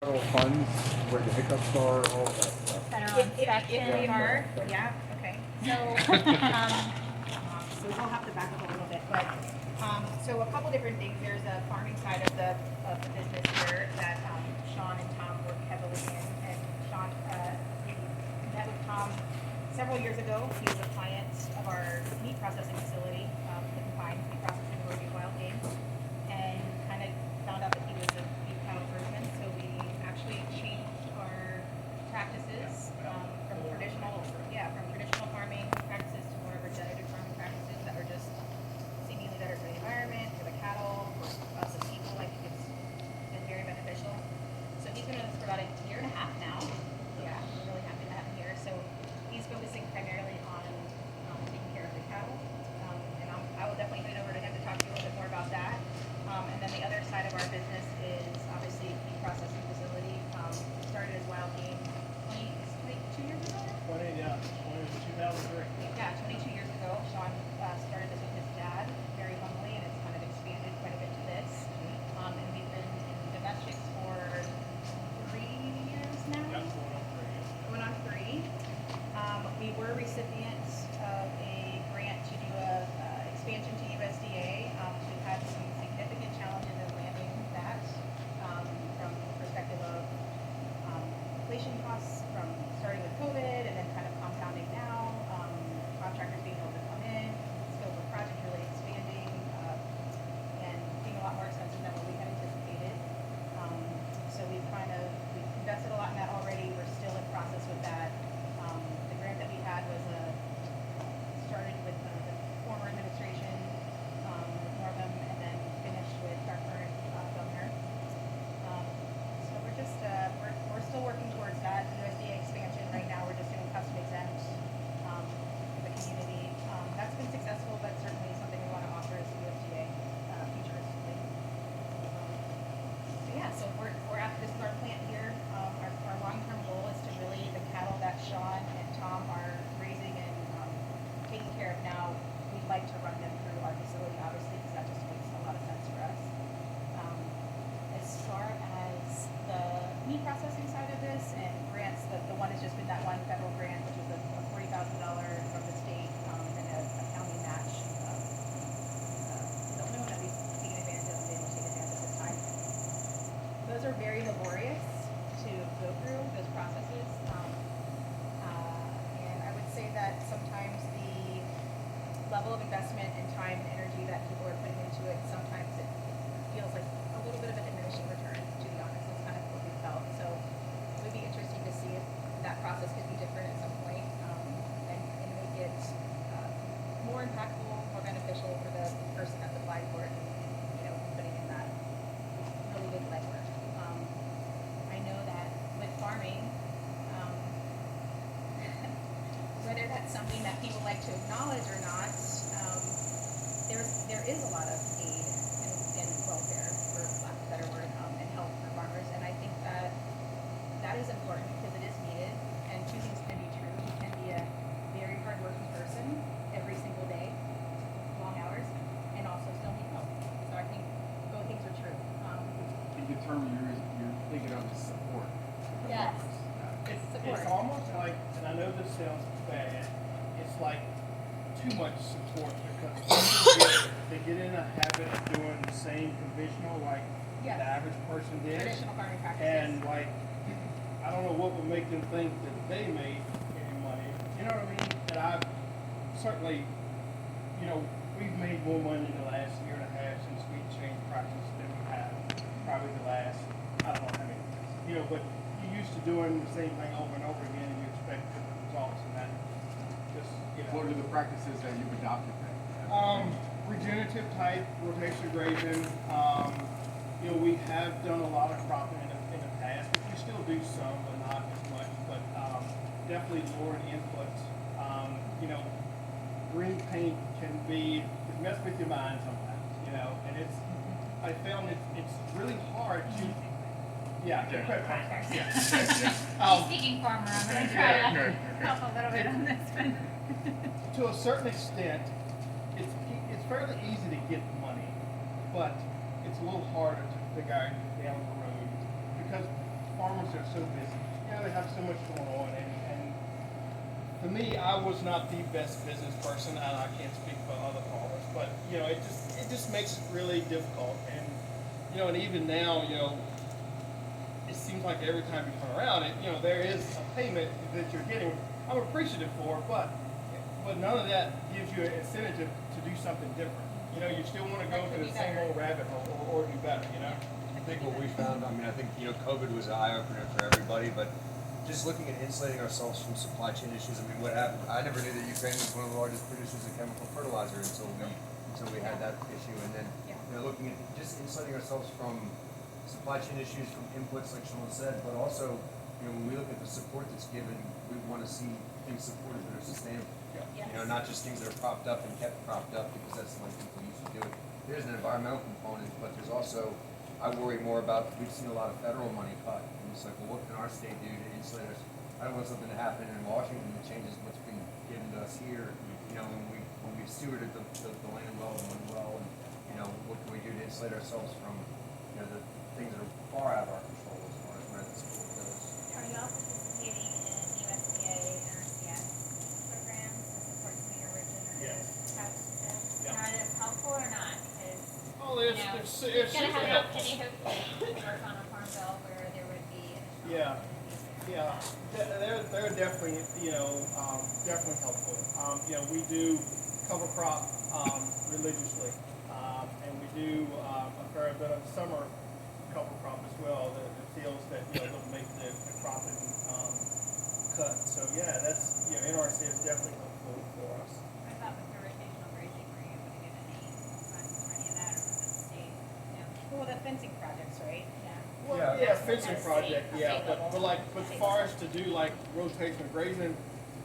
Federal funds, where the hiccups are, all of that stuff. Federal If inspection. they Yeah. are, yeah, okay. So we'll have to back up a little bit, but, so a couple different things. There's a farming side of the business here that, Sean and Tom work heavily in. And Sean, we met with Tom several years ago. He was a client of our meat processing facility, the combined meat processing and rodeo wild game. And kind of found out that he was a beef cattle herdsman, so we actually changed our practices from traditional farming practices to more regenerative farming practices that are just seemingly better for the environment, for the cattle, for us as people. I think it's been very beneficial. So he's been with us for about a year and a half now. Yeah, we're really happy to have him here. So he's focusing primarily on taking care of the cattle. And I will definitely hand it over to him to talk to you a little bit more about that. And then the other side of our business is obviously the processing facility. Started as wild game 22 years ago. 2003. Yeah, 22 years ago. Sean started this with his dad very humbly, and it's kind of expanded quite a bit to this. And we've been in domestics for 3 years now. That's going on 3 years. Going on 3. We were recipients of a grant to do a expansion to USDA. We've had some significant challenges in landing that from the perspective of inflation costs from starting with COVID and then kind of compounding now. Contractors being able to come in, scope of project really expanding and being a lot more expensive than what we had anticipated. So we've invested a lot in that already. We're still in process with that. The grant that we had was started with the former administration, with Northam, and then finished with our current governor. So we're just we're still working towards that USDA expansion. Right now, we're just doing custom exempt for the community. That's been successful, but certainly something we want to offer as USDA futuristically. So yeah, so we're at this is our plant here. Our long-term goal is to really the cattle that Sean and Tom are raising and taking care of now. We'd like to run them through our facility, obviously, because that just makes a lot of sense for us. As far as the meat processing side of this and grants, the one has just been that one federal grant, which was a $40,000 from the state, and then a county match. The only one that we've taken advantage of and been able to take advantage of this time. Those are very laborious to go through, those processes. And I would say that sometimes the level of investment and time and energy that people are putting into it, sometimes it feels like a little bit of a diminishing return, to be honest. That's kind of what we felt. So it would be interesting to see if that process could be different at some point, and make it more impactful, more beneficial for the person that's applied for it, and putting in that really big legwork. I know that with farming, whether that's something that people like to acknowledge or not, there is a lot of aid and welfare, for lack of a better word, and help for farmers. And I think that is important because it is needed. And two things can be true. You can be a very hardworking person every single day, long hours, and also still need help. So I think both things are true. And the term you're thinking of is support. Yes. Support. It's almost like, and I know this sounds bad, it's like too much support because they get in a habit of doing the same conventional like Yes. the average person did. Traditional farming practices. And like, I don't know what would make them think that they made any money. You know what I mean? And I've certainly, we've made more money in the last year and a half since we changed practice than we have probably the last, I don't know how many years. But you're used to doing the same thing over and over again and you expect different results, and that just, What are the practices that you've adopted then? regenerative type, rotation grazing. We have done a lot of cropping in the past. We still do some, but not as much. But definitely lowering inputs. Green paint can mess with your mind sometimes. And I found it's really hard to. Yeah, yeah. Speaking farmer, I'm going to try to help a little bit on this one. To a certain extent, it's fairly easy to get money, but it's a little harder to figure out down the road because farmers are so busy. Yeah, they have so much going on, and for me, I was not the best business person, and I can't speak for other farmers, but you know, it just makes it really difficult. And you know, and even now, you know, it seems like every time you turn around, you know, there is a payment that you're getting. I'm appreciative for, but none of that gives you an incentive to do something different. You know, you still want to go to the same old rabbit hole or do better. You know. I think what we found, I mean, I think, you know, COVID was an eye-opener for everybody, but just looking at insulating ourselves from supply chain issues, I mean, what happened, I never knew that Ukraine was one of the largest producers of chemical fertilizer until we had that issue, and then, you know, looking at just insulating ourselves from supply chain issues, from inputs, like Sean said, but also, you know, when we look at the support that's given, we want to see things supported that are sustainable. Yes. You know, not just things that are propped up and kept propped up because that's the way people used to do it. There's an environmental component, but there's also, I worry more about, we've seen a lot of federal money cut, and it's like, well, what can our state do to insulate us? I don't want something to happen in Washington that changes what's been given to us here, you know, when we've stewarded the land well and money well, and, you know, what can we do to insulate ourselves from, you know, the things that are far out of our control as far as where the support goes. Are you all participating in USDA and RCS programs to support some of your regenerative Yes. practices? Yeah. Now, is it helpful or not? Because Oh, you it's know, it's it's going to super have helpful. any hopefully work on a farm bill where there would be additional Yeah. opportunities. Yeah, they're definitely, you know, definitely helpful. You know, we do cover crop religiously, and we do a fair bit of summer cover crop as well. The fields that you know don't make the cropping cut. So yeah, that's, you know, NRC is definitely helpful for us. What about with the rotational grazing? Were you able to get any funds for any of that, or was it the state? Well, the fencing projects, right? Yeah. Well, Yeah. fencing That's project, state- yeah, state level. but as far as to do like rotational grazing,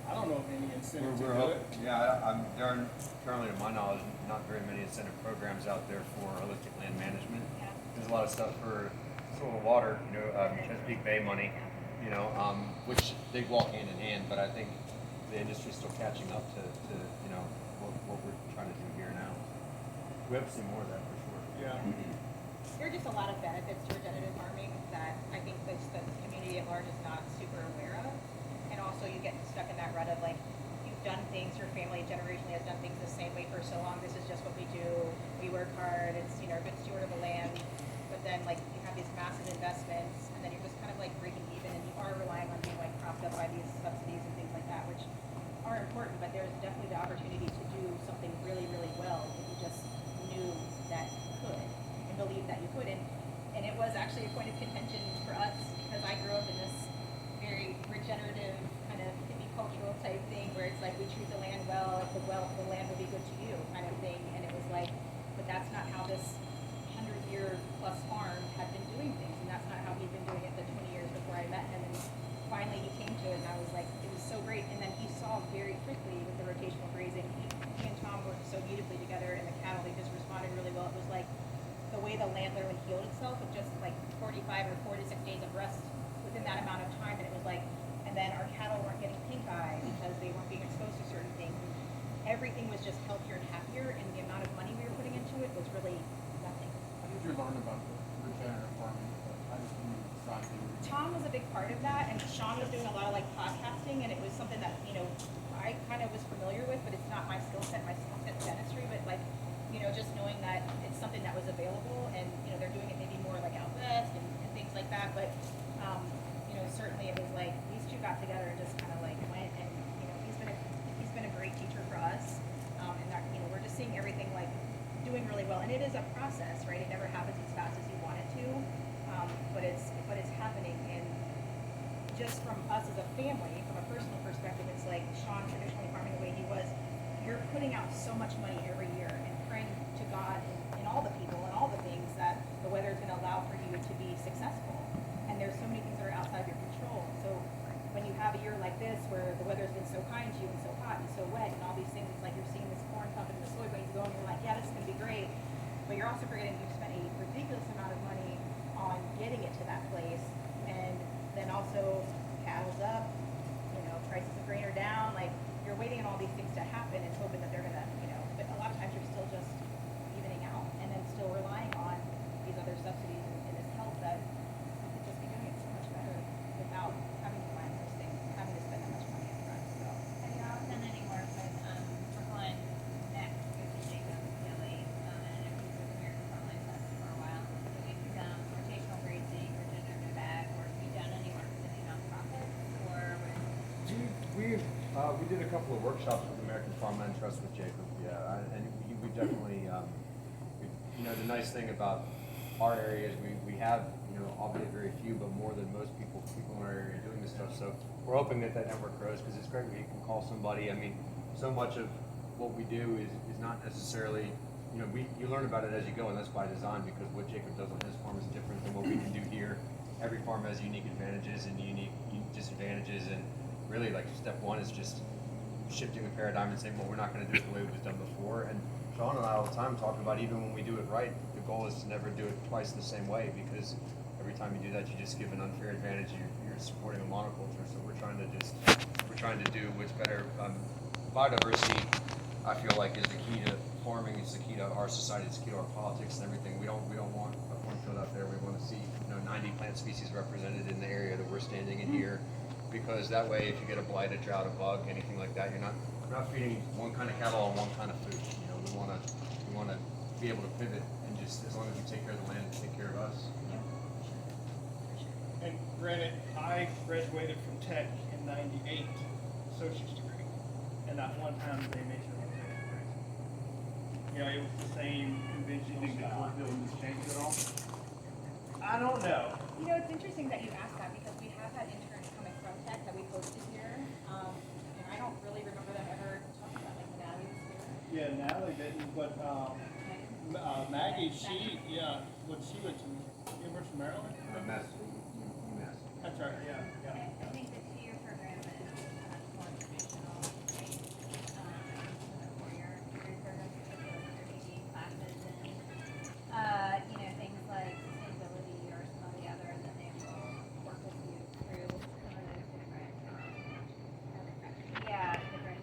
I don't know of any incentive to We're do hoping, it. yeah, there are currently, to my knowledge, not very many incentive programs out there for holistic land management. Yeah. There's a lot of stuff for soil and water, you know, Chesapeake Bay money, you know, which they walk hand in hand, but I think the industry's still catching up to you know, what we're trying to do here now. We hope to see more of that for sure. Yeah. There are just a lot of benefits to regenerative farming that I think the community at large is not super aware of. And also you get stuck in that rut of like, you've done things, your family generationally has done things the same way for so long, this is just what we do, we work hard, it's, you know, a good steward of the land. But then like you have these massive investments and then you're just kind of like breaking even and you are relying on being like propped up by these subsidies and things like that, which are important, but there's definitely the opportunity to do something really, really well if you just knew that you could and believed that you could. And it was actually a point of contention for us because I grew up in this very regenerative kind of hippie cultural type thing where it's like we treat the land well, the land will be good to you kind of thing. And it was like, but that's not how this 100-year plus farm had been doing things, and that's not how he'd been doing it the 20 years before I met him. And finally he came to it and I was like, it was so great. And then he saw very quickly with the rotational grazing, he and Tom worked so beautifully together, and the cattle, they just responded really well. It was like the way the land literally healed itself with just like 45 or 46 days of rest within that amount of time. And it was like, and then our cattle weren't getting pink eye because they weren't being exposed to certain things. Everything was just healthier and happier, and the amount of money we were putting into it was really nothing. How did you learn about the regenerative farming? How did you decide to? Tom was a big part of that, and Sean was doing a lot of like podcasting, and it was something that, you know, I kind of was familiar with, but it's not my skill set. My skill set is dentistry, but like, you know, just knowing that it's something that was available, and you know, they're doing it maybe more like out west and things like that. But you know, certainly it was like these two got together and just kind of like went, and you know, he's been a great teacher for us, and that, you know, we're just seeing everything like doing really well, and it is a process, right? It never happens as fast as you want it to, but it's happening. And just from us as a family, from a personal perspective, it's like Sean traditionally farming the way he was, you're putting out so much money every year and praying to God and all the people and all the things that the weather is going to allow for you to be successful. And there's so many things that are outside your control. So when you have a year like this where the weather's been so kind to you and so hot and so wet and all these things, it's like you're seeing this corn pumping and the soybeans going, you're like, yeah, this is going to be great. But you're also forgetting you've spent a ridiculous amount of money on getting it to that place. And then also cattle's up, you know, prices of grain are down. Like, you're waiting on all these things to happen and hoping that they're gonna, you know, but a lot of times you're still just evening out and then still relying on these other subsidies and this help that we could just be doing it so much better. We did a couple of workshops with American Farmland Trust with Jacob, and we definitely, the nice thing about our area is we have, albeit very few, but more than most people in our area doing this stuff. So we're hoping that network grows, because it's great when you can call somebody. I mean, so much of what we do is not necessarily, you learn about it as you go, and that's by design, because what Jacob does on his farm is different than what we can do here. Every farm has unique advantages and unique disadvantages, and really, like, step one is just shifting the paradigm and saying, well, we're not going to do it the way it was done before. And Sean and I all the time talk about, even when we do it right, the goal is to never do it twice the same way, because every time you do that, you just give an unfair advantage. You're supporting a monoculture. So we're trying to do what's better. Biodiversity, I feel like, is the key to farming. It's the key to our society. It's the key to our politics and everything. We don't want a cornfield out there. We want to see 90 plant species represented in the area that we're standing in here, because that way, if you get a blight, a drought, a bug, anything like that, you're not feeding one kind of cattle on one kind of food. We want to be able to pivot, and just as long as we take care of the land, take care of us. And granted, I graduated from Tech in '98, associate's degree, and not one time did they mention a degree. It was the same conventional. Do you think the cornfield has changed at all? I don't know. It's interesting that you asked that, because we have had interns coming from Tech that we posted here. And I don't really remember them ever talking about, like, Natalie was here. Yeah, Natalie didn't, but Maggie, she went to University of Maryland. UMass. That's right. Yeah. I think the 2-year program is more traditional, right? The 4-year degree program, particularly with their AD classes and, things like sustainability or some of the other, and then they will work with you through some of those different, different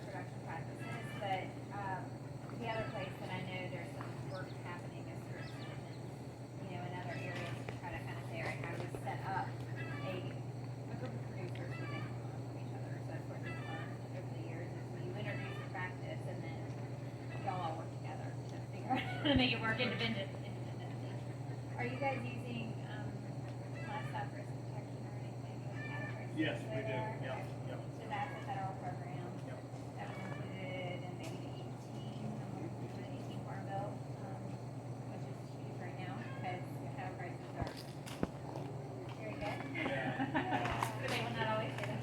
production practices. But the other place that I know there's some work happening is sort of in other areas to try to kind of say, all right, how do we set up a group of producers who think from each other. So that's what we've learned over the years is when you introduce the practice, and then y'all all work together to figure out how to make it work independently. Are you guys using livestock risk protection or anything with cattle races? Yes, we do. there? Yeah. Okay. Yeah. So that's a federal program Yep. that was included in maybe the 18 Farm Bill, which is huge right now because the cattle prices are very good. But they will not always get it.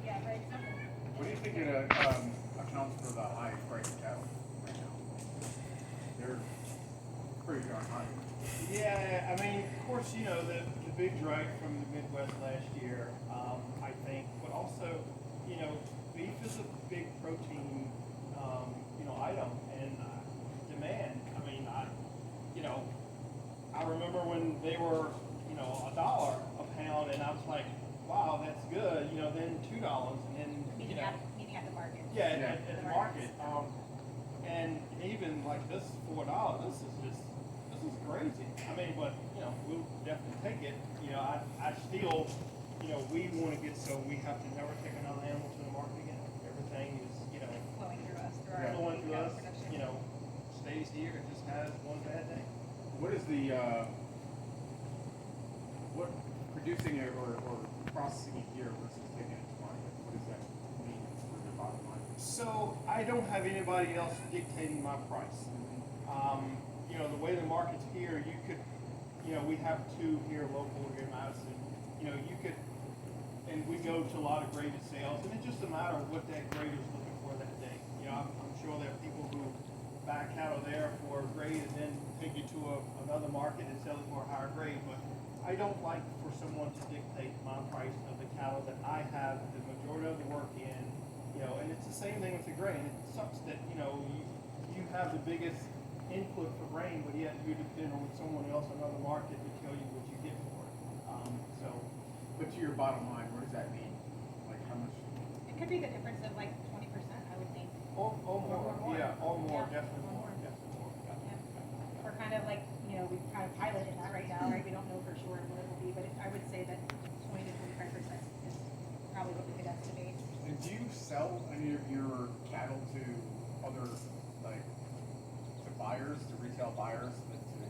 Yeah, but it's something. What do you think it accounts for the high price of cattle right now? They're pretty darn high. Yeah, I mean, of course, the big drag from the Midwest last year, I think, but also, beef is a big protein, item and demand. I mean, I remember when they were, $1 a pound, and I was like, wow, that's good. Then $2, and then Meeting at the market. yeah, at the market. And even like this $4, this is crazy. I mean, but we'll definitely take it. I still, we want to get, so we have to never take another animal to the market again. Everything is, Flowing through us, through our flowing through cattle us. production. Stays here. It just has one bad day. What is the what producing it or processing it here versus taking it to market? What does that mean for your bottom line? So I don't have anybody else dictating my price. The way the market's here, you could, we have 2 here local here in Madison. You could, and we go to a lot of graded sales, and it's just a matter of what that grader's looking for that day. I'm sure there are people who buy cattle there for a grade and then take it to another market and sell it for a higher grade. But I don't like for someone to dictate my price of the cattle that I have the majority of the work in. And it's the same thing with the grain. It sucks that you have the biggest input for grain, but yet you depend on someone else, another market, to tell you what you get for it. But to your bottom line, what does that mean? Like how much? It could be the difference of like 20%, I would think. Or more. Yeah, or more, Yeah. definitely more. Or more. Definitely more. Yeah. We're kind of like, we've kind of piloted that right now, right? We don't know for sure what it will be, but I would say that 20 to 25% is probably what we could estimate. And do you sell any of your cattle to other to buyers, to retail buyers, that to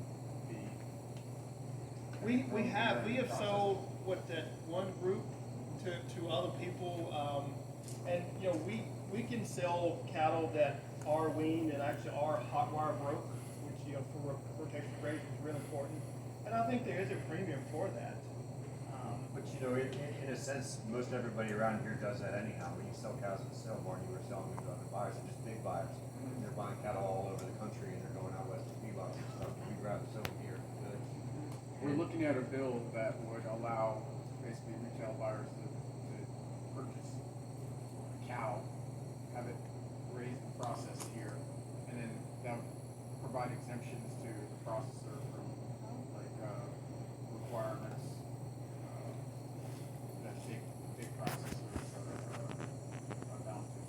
be? We have sold what that one group to other people, and, you know, we can sell cattle that are weaned and actually are hot wire broke, which, you know, for rotation grazing is really important. And I think there is a premium for that. But you know, in a sense, most everybody around here does that anyhow. When you sell cows at the sale barn, you were selling them to other buyers, they're just big buyers. They're buying cattle all over the country and they're going out west to feedlots and stuff. We'd rather sell them here. We're looking at a bill that would allow basically retail buyers to purchase a cow, have it raised and processed here, and then that would provide exemptions to the processor from like requirements that big processors are bound to.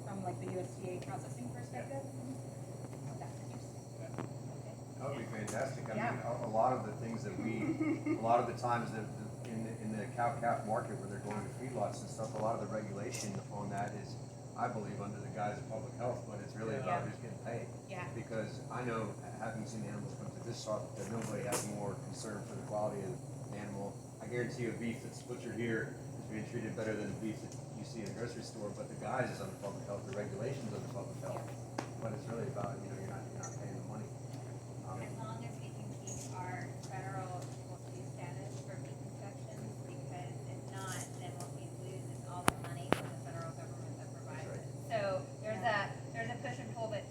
From like the USDA processing perspective? Oh, that's interesting. Okay. That would be fantastic. I Yeah. mean, a lot of the things that a lot of the times that in the cow-calf market where they're going to feedlots and stuff, a lot of the regulation on that is, I believe, under the guise of public health, but it's really about Yeah. who's getting paid. Yeah. Because I know, having seen the animals come to this shop, that nobody has more concern for the quality of the animal. I guarantee you a beef that's butchered here is being treated better than the beef that you see in a grocery store, but the guise is under public health, the regulations under public health. But it's really about, you know, you're not paying the money. As long as we can keep our federal equal to status for meat inspections, because if not, then what we lose is all the money from the federal government that provides it. So there's a push and pull, but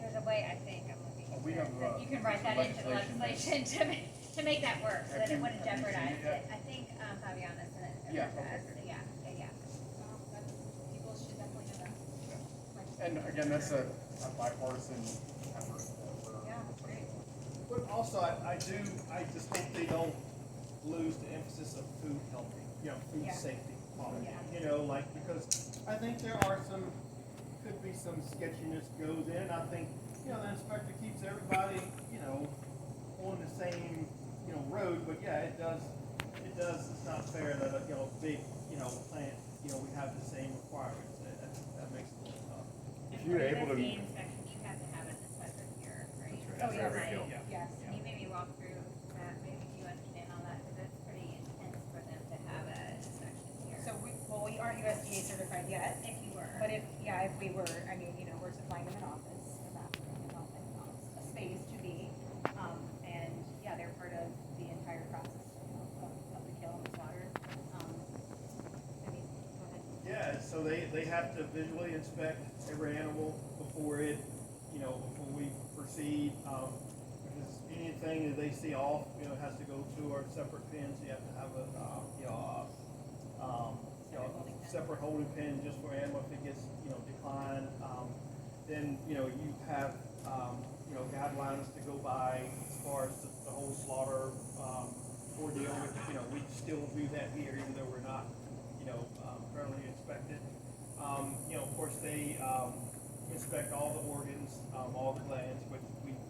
there's a way, I think, I'm looking at We have, that you can write that into the legislation to make that work, so that it wouldn't Have you seen jeopardize it yet? it. I think, Fabiana sent it. Yeah, to okay, us. good. Yeah. Well, that's, people should definitely know that. And again, that's a bipartisan effort. Yeah, great. But also, I just hope they don't lose the emphasis of food healthy, you know, food Yeah. safety quality. Yeah. You know, like, because I think there are could be some sketchiness goes in. I think, you know, the inspector keeps everybody, you know, on the same, you know, road, but yeah, it does, it's not fair that, you know, big, you know, plant, you know, we have the same requirements. That makes it a little tough. If you're able to- The inspection, you have to have an inspector here, right? That's right. Oh, yes, Right. Yeah. yes. Can you maybe walk through that, maybe you understand all that, because it's pretty intense for them to have an inspection here. So we aren't USDA certified yet, If you were. but if we were, I mean, you know, we're supplying them an office, a space to be, and yeah, they're part of the entire process of the kill and the slaughter. I mean, go ahead. Yeah, so they have to visually inspect every animal before it, you know, before we proceed. Because anything that they see off, you know, has to go to our separate pens. You have to have a, separate holding pen just for animal if it gets, you know, declined. Then, you know, you have, you know, guidelines to go by as far as the whole slaughter, ordeal, which, you know, we still do that here even though we're not, you know, currently inspected. You know, of course, they, inspect all the organs, all the glands, which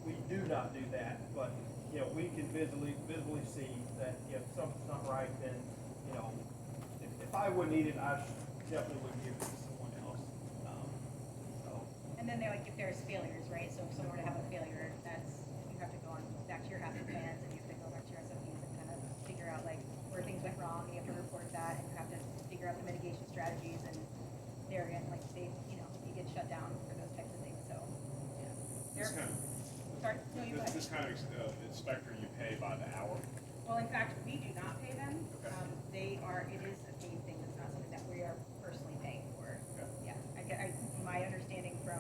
we do not do that, but, you know, we can visibly see that if something's not right, then, you know, if I would need it, I definitely would give it to someone else. So, And then they're like, if there's failures, right, so if someone were to have a failure, that's, you have to go on back to your hazard plans, and you have to go back to your SOPs and kind of figure out like where things went wrong, and you have to report that, and you have to figure out the mitigation strategies, and there again, like, they, you know, you get shut down for those types of things, so, yeah. This kind Sorry, no, you go ahead. this kind of inspector you pay by the hour? Well, in fact, we do not pay them. Okay. It is a paid thing, it's not something that we are personally paying for. Okay. Yeah, my understanding from,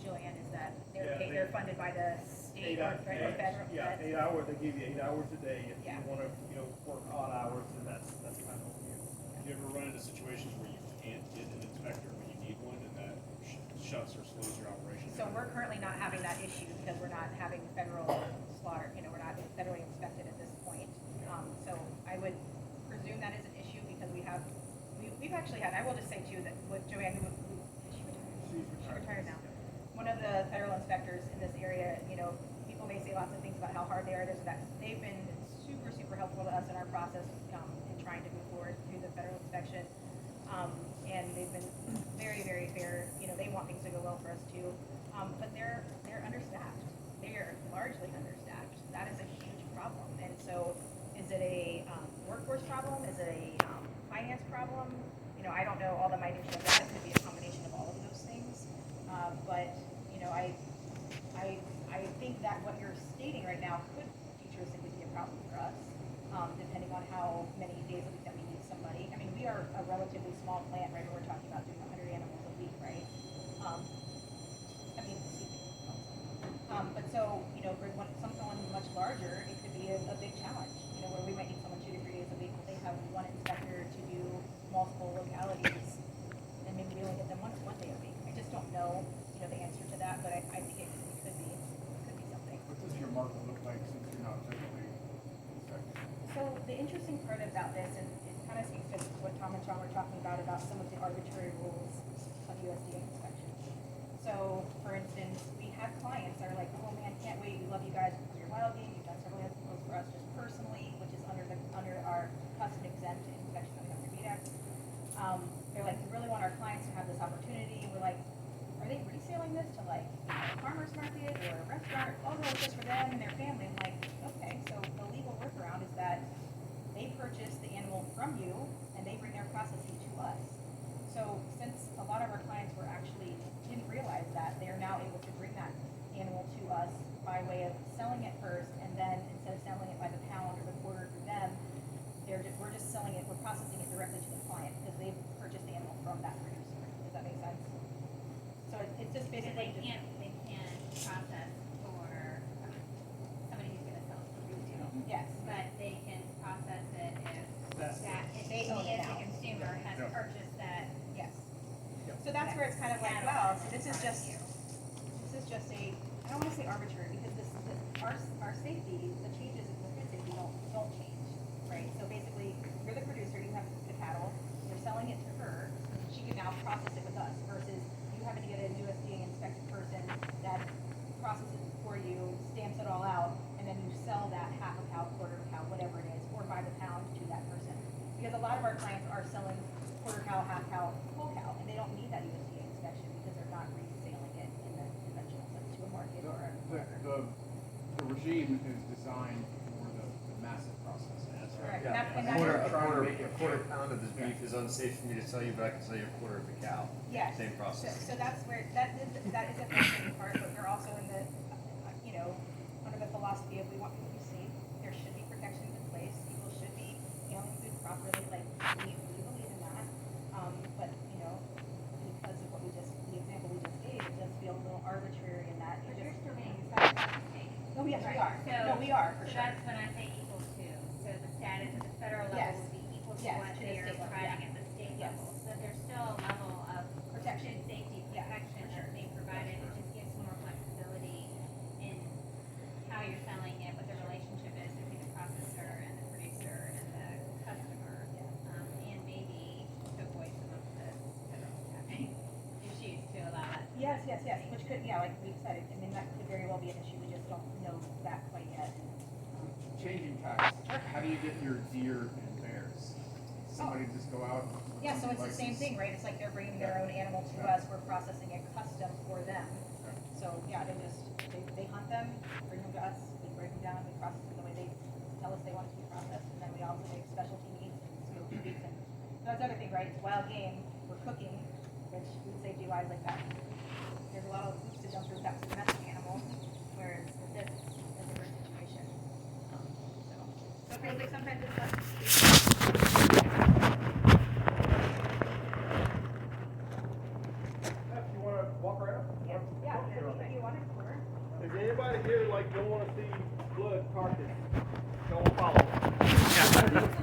Jillian is that Yeah, they're funded by the state or federal. Yeah, 8 hours, they give you 8 hours a day. If Yeah. you wanna, you know, work odd hours, then that's kind of what you. Do you ever run into situations where you can't get an inspector when you need one and that shuts or slows your operation So down? we're currently not having that issue because we're not having federal slaughter, you know, we're not federally inspected at this point. So I would presume that is an issue because we've actually had, I will just say too, that with Joanne, who is she retired? She's retired. Now. One of the federal inspectors in this area, you know, people may say lots of things about how hard they are, this or that. They've been super, super helpful to us in our process, in trying to move forward through the federal inspection. And they've been very, very fair, you know, they want things to go well for us too. But they're understaffed. They are largely understaffed. That is a huge problem. And so is it a workforce problem? Is it a finance problem. You know, I don't know all the minutiae of that. It could be a combination of all of those things. But, you know, I think that what you're stating right now could futuristically be a problem for us, depending on how many days a week that we need somebody. I mean, we are a relatively small plant, right? We're talking about doing 100 animals a week, right? I mean, excuse me. But so, you know, for someone much larger, it could be a big challenge, you know, where we might need someone 2 to 3 days a week, but they have one inspector to do multiple localities, and maybe we only get them one day a week. I just don't know, you know, the answer to that, but I think it could be something. What does your market look like since you're not technically inspecting? So the interesting part about this, and it kind of speaks to what Tom and Sean were talking about some of the arbitrary rules of USDA inspections. So, for instance, we have clients that are like, oh man, can't wait, we love you guys because you're wild game, you've done several animals for us just personally, which is under our custom exempt inspection that we have through VDAC. They're like, we really want our clients to have this opportunity. We're like, are they reselling this to like a farmer's market or a restaurant? Oh no, it's just for them and their family. I'm like, okay, so the legal workaround is that they purchase the animal from you and they bring their processing to us. So since a lot of our clients were actually didn't realize that, they are now able to bring that animal to us by way of selling it first, and then instead of selling it by the pound or the quarter to them, we're just selling it, we're processing it directly to the client because they've purchased the animal from that producer. Does that make sense? So it's just So basically they can't process for somebody who's gonna sell it to you. yes. But they can process it if They own it as now. a consumer has Yeah. purchased that. Yes. So that's where it's kind of like, wow, so this is just a, I don't want to say arbitrary because our safety, the changes in the food safety don't change, right? So basically, you're the producer, you have the cattle, you're selling it to her, she can now process it with us versus you having to get a USDA inspected person that processes it for you, stamps it all out, and then you sell that half a cow, quarter of a cow, whatever it is, or by the pound to that person. Because a lot of our clients are selling quarter cow, half cow, whole cow, and they don't need that USDA inspection because they're not reselling it in the conventional sense to a market or a The regime is designed for the massive process. correct. Yeah, And a that's- quarter pound of this beef is unsafe for me to sell you, but I can sell you a quarter of a cow. Yes. Same process. So that's where, that is a frustrating part, but we're also in the, you know, under the philosophy of we want people to be safe, there should be protections in place, people should be handling food properly, like, we believe in that. But, you know, because of the example we just gave, it does feel a little arbitrary in that. But you're still being inspected by the state. Oh, yes, we Right. are. So- No, we are, for So sure. that's when I say equal to, so the status at the federal Yes. level would be equal to Yes, what to the they are state level, providing yeah. at the state Yes. level. So there's still a level of Protection. safety Yeah, protection for that's sure. being provided, it just gives more flexibility in how you're selling it, what the relationship is between the processor and the producer and the customer. And maybe to avoid some of the federal taxing issues to allow that. Yes, which could, yeah, like we said, I mean, that could very well be an issue, we just don't know that quite yet. Changing tax, how do you get your deer and bears? Somebody just go out? with Yeah, so some it's the same license? thing, right? It's like they're bringing their own animal to us, we're processing it custom for them. So, yeah, they hunt them, bring them to us, we break them down, we process them the way they tell us they want it to be processed, and then we also make specialty meats and specialty meats, and that's the other thing, right? It's wild game, we're cooking, which food safety wise, like that, there's a lot of hoops to jump through, that's a domestic animal, whereas with this, it's a different situation. So it feels like sometimes it's less. If you wanna walk around? Yeah, if you want to tour. Is anybody here like don't wanna see blood carcass? Don't follow.